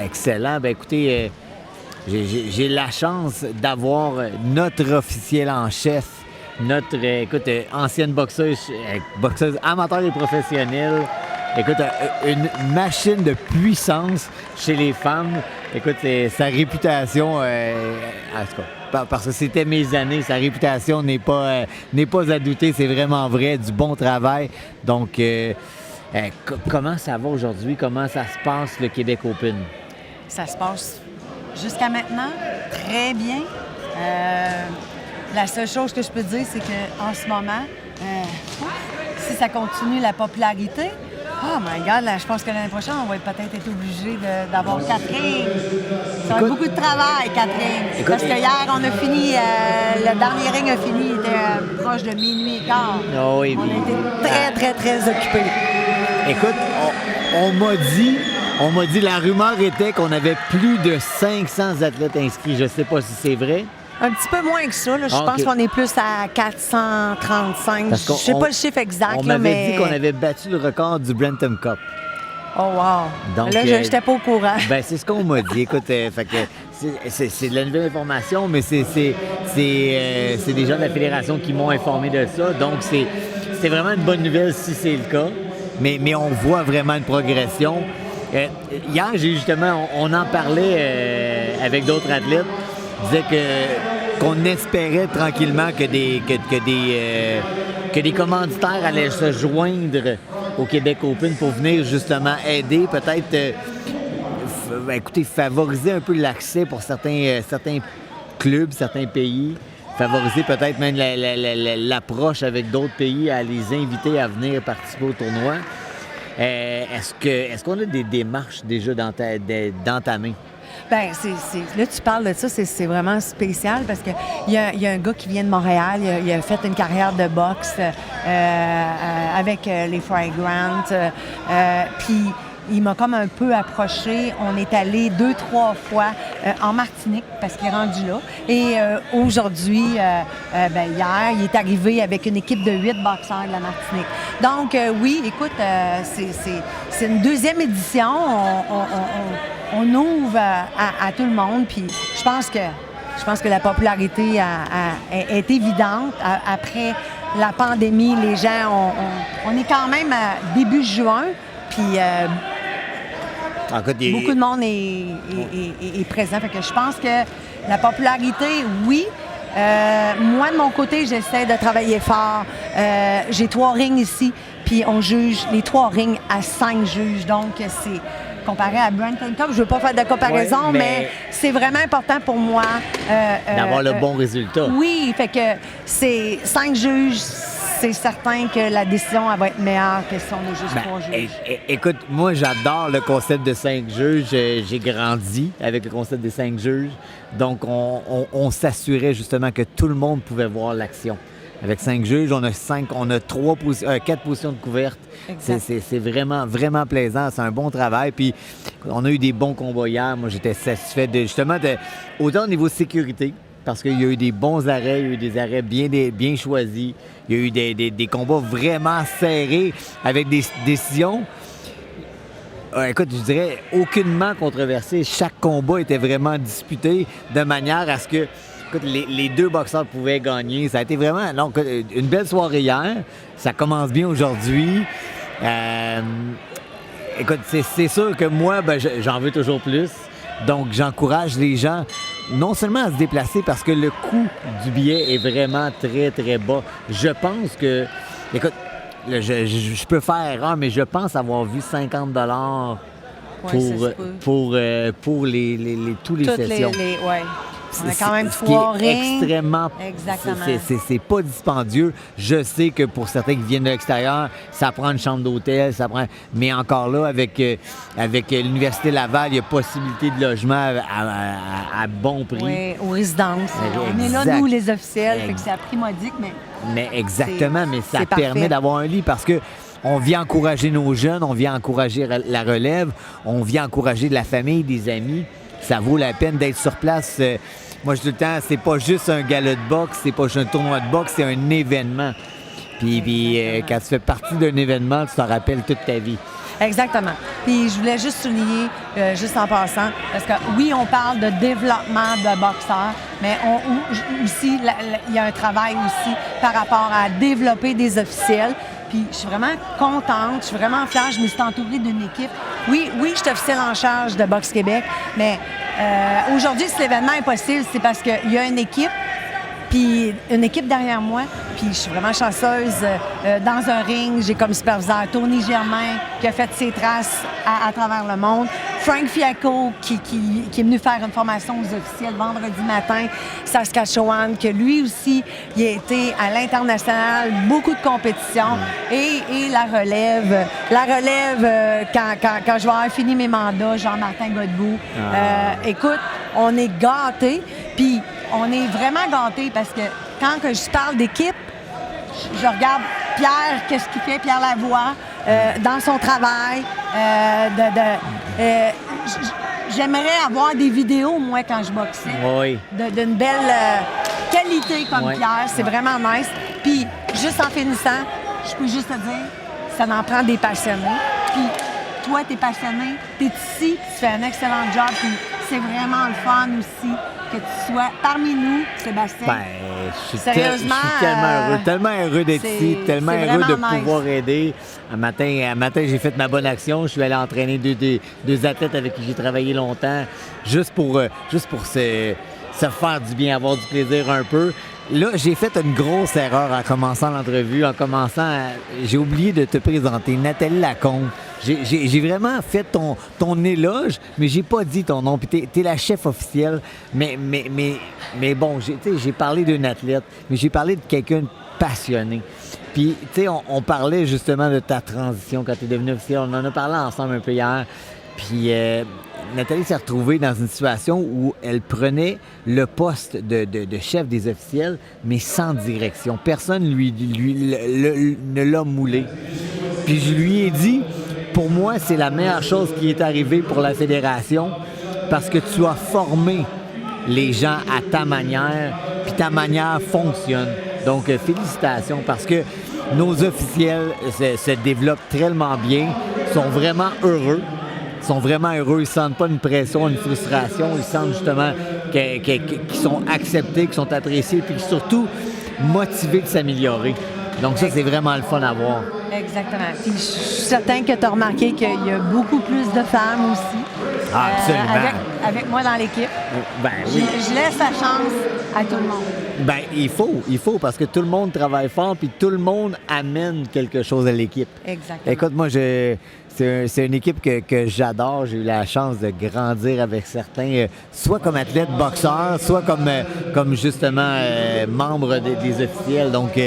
Excellent. Ben écoutez, j'ai la chance d'avoir notre officiel en chef, notre, ancienne boxeuse amateur et professionnelle. Écoute, une machine de puissance chez les femmes. Écoute, sa réputation, en tout cas, parce que c'était mes années, sa réputation n'est pas à douter. C'est vraiment vrai, du bon travail. Donc, comment ça va aujourd'hui? Comment ça se passe, le Québec Open? Ça se passe jusqu'à maintenant très bien. La seule chose que je peux dire, c'est qu'en ce moment, si ça continue la popularité, oh my God, là, je pense que l'année prochaine, on va peut-être être obligé d'avoir Catherine. Ça va être beaucoup de travail, Catherine. Parce que hier, on a fini, le dernier ring a fini, il était proche de minuit et quart. Oh oui, on a été très, très, très occupés. Écoute, on m'a dit, la rumeur était qu'on avait plus de 500 athlètes inscrits. Je ne sais pas si c'est vrai. Un petit peu moins que ça. Là. Je pense qu'on est plus à 435. Je ne sais pas le chiffre exact. On m'avait dit qu'on avait battu le record du Brenton Cup. Oh wow! Donc, là, je n'étais pas au courant. Ben, c'est ce qu'on m'a dit. Écoute, c'est de la nouvelle information, mais c'est des gens de la Fédération qui m'ont informé de ça. Donc, c'est vraiment une bonne nouvelle si c'est le cas. Mais on voit vraiment une progression. Hier, on en parlait avec d'autres athlètes. Disait qu'on espérait tranquillement que des commanditaires allaient se joindre au Québec Open pour venir justement aider, peut-être favoriser un peu l'accès pour certains clubs, certains pays, favoriser peut-être même l'approche avec d'autres pays, à les inviter à venir participer au tournoi. Est-ce qu'on a des démarches déjà d'entamer? Bien, là, tu parles de ça, c'est vraiment spécial parce qu'il y a un gars qui vient de Montréal, il a fait une carrière de boxe avec les Fry-Grant, puis il m'a comme un peu approché. On est allé 2-3 fois en Martinique parce qu'il est rendu là. Et aujourd'hui, hier, il est arrivé avec une équipe de 8 boxeurs de la Martinique. Donc, oui, écoute, c'est une deuxième édition. On ouvre à tout le monde. Puis je pense que la popularité est évidente. Après la pandémie, les gens, on est quand même à début juin. Puis beaucoup de monde est présent. Fait que je pense que la popularité, oui. Moi, de mon côté, j'essaie de travailler fort. J'ai 3 rings ici, puis on juge les 3 rings à 5 juges. Donc, c'est comparé à Brenton Cup. Je ne veux pas faire de comparaison, mais c'est vraiment important pour moi. D'avoir le bon résultat. Oui, fait que c'est 5 juges. C'est certain que la décision elle va être meilleure que si on a juste 3 juges. Écoute, moi, j'adore le concept de 5 juges. J'ai grandi avec le concept des 5 juges. Donc, on s'assurait justement que tout le monde pouvait voir l'action. Avec 5 juges, on a 4 positions de couverte. C'est vraiment, vraiment plaisant. C'est un bon travail. Puis, on a eu des bons combats hier. Moi, j'étais satisfait autant au niveau sécurité, parce qu'il y a eu des bons arrêts, il y a eu des arrêts bien choisis. Il y a eu des combats vraiment serrés avec des décisions, écoute, je dirais, aucunement controversées. Chaque combat était vraiment disputé de manière à ce que les 2 boxeurs pouvaient gagner. Ça a été vraiment une belle soirée hier. Ça commence bien aujourd'hui. Écoute, c'est sûr que moi, j'en veux toujours plus. Donc, j'encourage les gens non seulement à se déplacer parce que le coût du billet est vraiment très, très bas. Je pense que... Écoute, je peux faire erreur, mais je pense avoir vu 50 $ pour tous les sessions. On a quand même 3 rings. Extrêmement... Exactement. C'est pas dispendieux. Je sais que pour certains qui viennent de l'extérieur, ça prend une chambre d'hôtel, mais encore là, avec l'Université Laval, il y a possibilité de logement à bon prix. Oui, aux résidences. On est là, nous, les officiels, fait que c'est à prix modique, mais exactement, mais ça permet d'avoir un lit parce que on vient encourager nos jeunes, on vient encourager la relève, on vient encourager de la famille, des amis. Ça vaut la peine d'être sur place. Moi, je dis tout le temps, c'est pas juste un gala de boxe, c'est pas juste un tournoi de boxe, c'est un événement. Puis quand tu fais partie d'un événement, tu t'en rappelles toute ta vie. Exactement. Puis je voulais juste souligner, juste en passant, parce que oui, on parle de développement de boxeurs, mais aussi, il y a un travail aussi par rapport à développer des officiels. Puis je suis vraiment contente, je suis vraiment fière, je me suis entourée d'une équipe. Oui, je suis officielle en charge de Boxe Québec, mais aujourd'hui, si l'événement est possible, c'est parce qu'il y a une équipe, puis une équipe derrière moi, puis je suis vraiment chanceuse. Dans un ring, j'ai comme superviseur Tony Germain qui a fait ses traces à travers le monde. Frank Fiacco qui est venu faire une formation aux officiels vendredi matin, Saskatchewan, que lui aussi, il a été à l'international, beaucoup de compétitions. Et la relève. Quand je vais avoir fini mes mandats, Jean-Martin Godbout. Écoute, on est gâtés, puis on est vraiment gâtés parce que quand que je parle d'équipe, je regarde Pierre, qu'est-ce qu'il fait, Pierre Lavoie, dans son travail. J'aimerais avoir des vidéos, moi, quand je boxais, d'une belle qualité comme Pierre. C'est vraiment nice. Puis, juste en finissant, je peux juste te dire, ça en prend des passionnés. Puis, toi, t'es passionné, t'es ici, tu fais un excellent job. Puis, c'est vraiment le fun aussi que tu sois parmi nous, Sébastien. Je suis tellement heureux d'être ici, tellement heureux de pouvoir aider. Un matin, j'ai fait ma bonne action. Je suis allé entraîner deux athlètes avec qui j'ai travaillé longtemps, juste pour se faire du bien, avoir du plaisir un peu. Là, j'ai fait une grosse erreur en commençant l'entrevue. J'ai oublié de te présenter Nathalie Lacombe. J'ai vraiment fait ton éloge, mais j'ai pas dit ton nom. Puis t'es la chef officielle. Mais bon, j'ai parlé d'une athlète, mais j'ai parlé de quelqu'un de passionné. Puis, tu sais, on parlait justement de ta transition quand t'es devenue officielle. On en a parlé ensemble un peu hier. Puis Nathalie s'est retrouvée dans une situation où elle prenait le poste de chef des officiels, mais sans direction. Personne ne l'a moulé. Puis je lui ai dit, pour moi, c'est la meilleure chose qui est arrivée pour la fédération parce que tu as formé les gens à ta manière, puis ta manière fonctionne. Donc, félicitations parce que nos officiels se développent tellement bien, sont vraiment heureux. Ils ne sentent pas une pression, une frustration. Ils sentent justement qu'ils sont acceptés, qu'ils sont appréciés, puis surtout motivés de s'améliorer. Donc ça, c'est vraiment le fun à voir. Exactement. Puis je suis certain que tu as remarqué qu'il y a beaucoup plus de femmes aussi. Ah, absolument. Avec moi dans l'équipe. Ben oui. Je laisse la chance à tout le monde. Ben il faut, parce que tout le monde travaille fort, puis tout le monde amène quelque chose à l'équipe. Exactement. Écoute, moi, c'est une équipe que j'adore. J'ai eu la chance de grandir avec certains, soit comme athlète boxeur, soit comme justement membre des officiels. Donc,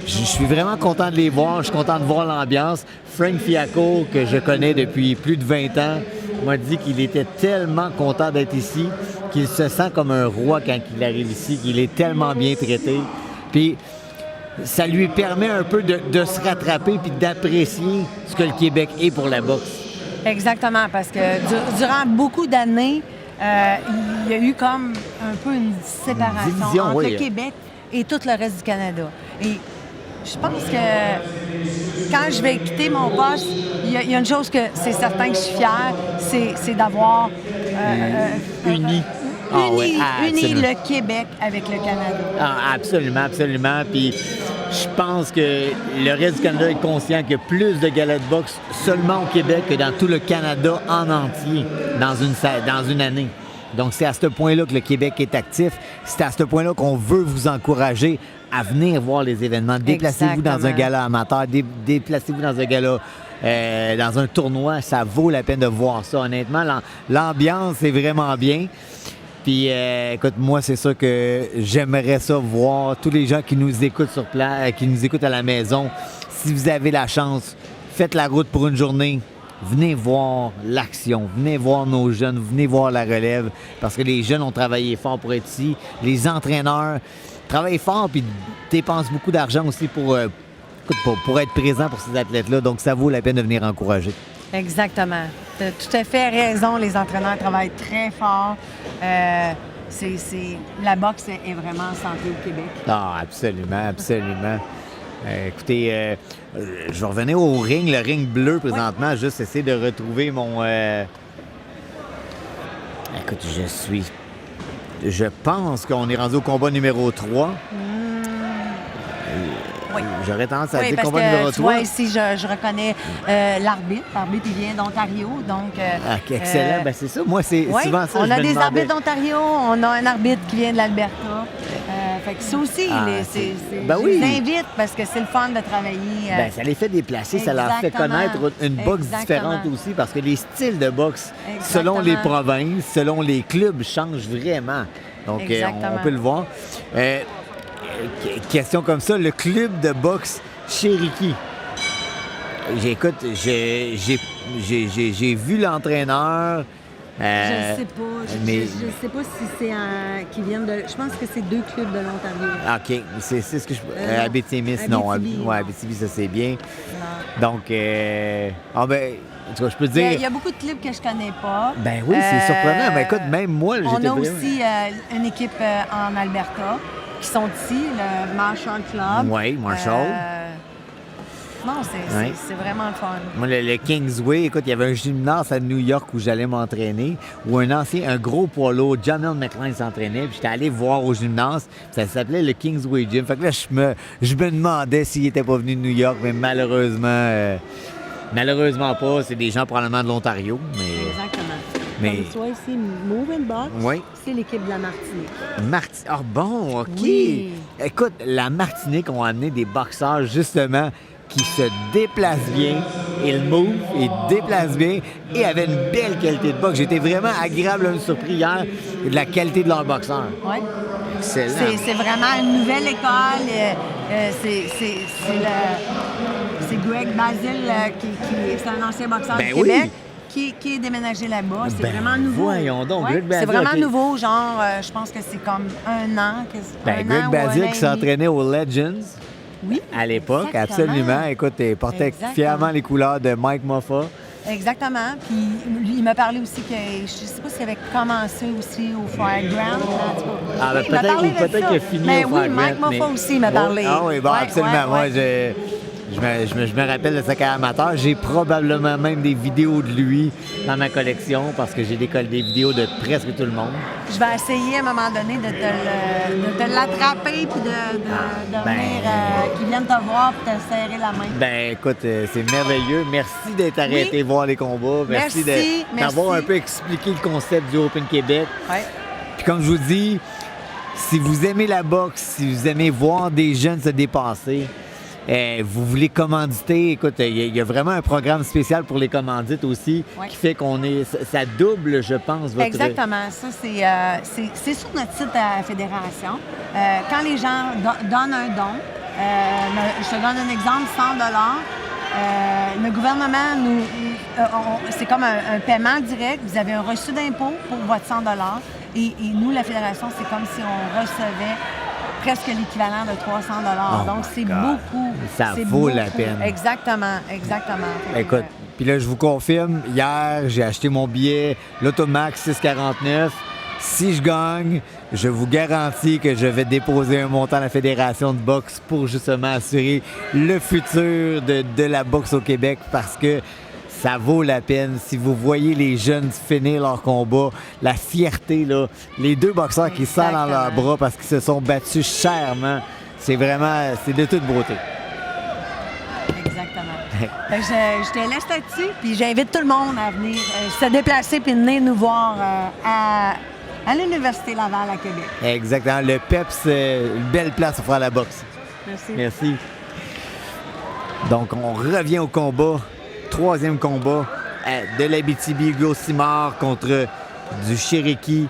je suis vraiment content de les voir. Je suis content de voir l'ambiance. Frank Fiacco, que je connais depuis plus de 20 ans, m'a dit qu'il était tellement content d'être ici, qu'il se sent comme un roi quand il arrive ici, qu'il est tellement bien traité. Puis, ça lui permet un peu de se rattraper puis d'apprécier ce que le Québec est pour la boxe. Exactement, parce que durant beaucoup d'années, il y a eu comme un peu une séparation entre le Québec et tout le reste du Canada. Et je pense que quand je vais quitter mon poste, il y a une chose que c'est certain que je suis fière, c'est d'avoir uni le Québec avec le Canada. Ah, absolument, absolument. Puis je pense que le reste du Canada est conscient qu'il y a plus de galas de boxe seulement au Québec que dans tout le Canada en entier dans une année. Donc, c'est à ce point-là que le Québec est actif. C'est à ce point-là qu'on veut vous encourager à venir voir les événements. Déplacez-vous dans un gala amateur, déplacez-vous dans un gala, dans un tournoi. Ça vaut la peine de voir ça. Honnêtement, l'ambiance est vraiment bien. Puis, écoute, moi, c'est sûr que j'aimerais ça voir tous les gens qui nous écoutent sur place, qui nous écoutent à la maison. Si vous avez la chance, faites la route pour une journée. Venez voir l'action, venez voir nos jeunes, venez voir la relève, parce que les jeunes ont travaillé fort pour être ici. Les entraîneurs travaillent fort puis dépensent beaucoup d'argent aussi pour être présents pour ces athlètes-là. Donc, ça vaut la peine de venir encourager. Exactement. Tu as tout à fait raison. Les entraîneurs travaillent très fort. La boxe est vraiment en santé au Québec. Ah, absolument, absolument. Écoutez, je vais revenir au ring, le ring bleu présentement, juste essayer de retrouver mon... Écoute, je pense qu'on est rendu au combat numéro 3. Oui. J'aurais tendance à Oui, dire parce combat que, numéro tu 3. vois, ici, je reconnais l'arbitre. L'arbitre, il vient d'Ontario, donc... Excellent. Ben, c'est ça. Moi, c'est oui, souvent ça on que je a me des demandais. arbitres d'Ontario, on a un arbitre qui vient de l'Alberta. Fait que ça aussi, Ben je oui. les invite parce que c'est le fun de travailler. Ben, ça les fait déplacer, ça leur fait Exactement. connaître une boxe Exactement. différente aussi, parce que les styles de boxe, selon les provinces, selon les clubs, changent vraiment. Donc, Exactement. on peut le voir. Question comme ça, le club de boxe Cherokee. Écoute, j'ai vu l'entraîneur. Je ne sais pas. mais- Je sais pas si c'est qui viennent de. Je pense que c'est 2 clubs de l'Ontario. OK, c'est ce que je... non. Abitibi, non. Abitibi, Ouais, non. Abitibi, ça c'est bien. Non. Donc, en tout cas, je peux te Il y, a, dire... il y a beaucoup de clubs que je connais pas. Ben oui, c'est surprenant. Ben écoute, même moi, On j'étais a vraiment- aussi une équipe en Alberta qui sont ici, le Marshall Club. Oui, Marshall. Non, c'est vraiment le fun. Moi, le Kingsway, écoute, il y avait un gymnase à New York où j'allais m'entraîner, où un gros poids lourd, John L. McClain s'entraînait, puis j'étais allé voir au gymnase, ça s'appelait le Kingsway Gym. Fait que là, je me demandais s'il était pas venu de New York, mais malheureusement pas. C'est des gens probablement de l'Ontario, mais... Exactement. Mais- Comme toi ici, Move and Box, Oui. c'est l'équipe de la Martinique. Ah bon, OK. Oui. Écoute, la Martinique ont amené des boxeurs, justement, qui se déplacent bien. Ils move, ils déplacent bien et avaient une belle qualité de boxe. J'étais vraiment agréablement surpris hier de la qualité de leurs boxeurs. Oui. Excellent. C'est vraiment une nouvelle école. C'est Greg Basile, c'est un ancien boxeur Ben du oui. Québec, qui est déménagé là-bas. C'est Ben, vraiment nouveau. voyons donc, Ouais, Greg Basile, c'est vraiment OK. nouveau, genre, je pense que c'est comme un an. Ben, Greg Basile qui s'entraînait aux Legends Oui. à l'époque, Exactement. absolument. Écoute, il portait Exactement. fièrement les couleurs de Mike Moffa. Exactement. Puis lui, il m'a parlé aussi que, je sais pas s'il avait commencé aussi au Fairground. En tout cas. Ah, ben, Oui, il m'a peut-être parlé ou de peut-être ça. qu'il a fini Mais au oui, Fairground, Mike Moffa mais- aussi, il m'a parlé. Ah oui, bon, Ouais, absolument. ouais, Moi, ouais. je me rappelle de sa carrière amateur. J'ai probablement même des vidéos de lui dans ma collection parce que j'ai des vidéos de presque tout le monde. Je vais essayer à un moment donné de te l'attraper puis de ben- venir, qu'il vienne te voir et te serrer la main. Ben écoute, c'est merveilleux. Merci d'être arrêté Oui. voir les combats. Merci, d'avoir merci. un peu expliqué le concept du Open Québec. Ouais. Puis comme je vous dis, si vous aimez la boxe, si vous aimez voir des jeunes se dépasser, vous voulez commanditer, écoute, il y a vraiment un programme spécial pour les commandites aussi Ouais. qui fait ça double, je pense, votre... Exactement. Ça, c'est sur notre site à la Fédération. Quand les gens donnent un don, je te donne un exemple, 100 le gouvernement c'est comme un paiement direct. Vous avez un reçu d'impôt pour votre 100 et nous, la Fédération, c'est comme si on recevait presque l'équivalent de 300 Oh Donc, my c'est God. beaucoup. Ça C'est vaut la beaucoup. peine. Exactement. Fait que, Écoute, puis là, je vous confirme, hier, j'ai acheté mon billet, l'Automax 6,49. Si je gagne, je vous garantis que je vais déposer un montant à la Fédération de boxe pour justement assurer le futur de la boxe au Québec parce que ça vaut la peine. Si vous voyez les jeunes finir leur combat, la fierté, là, les deux boxeurs qui serrent dans leurs Exactement. bras parce qu'ils se sont battus chèrement, c'est de toute beauté. Exactement. Fait que je te laisse là-dessus, puis j'invite tout le monde à venir se déplacer puis venir nous voir à l'Université Laval à Québec. Exactement. Le PEPS, une belle place pour faire la boxe. Merci. Merci. Donc, on revient au combat. Troisième combat de l'Abitibi-Gossimard contre du Cherokee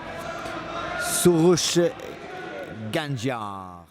Sorouche Ganjar.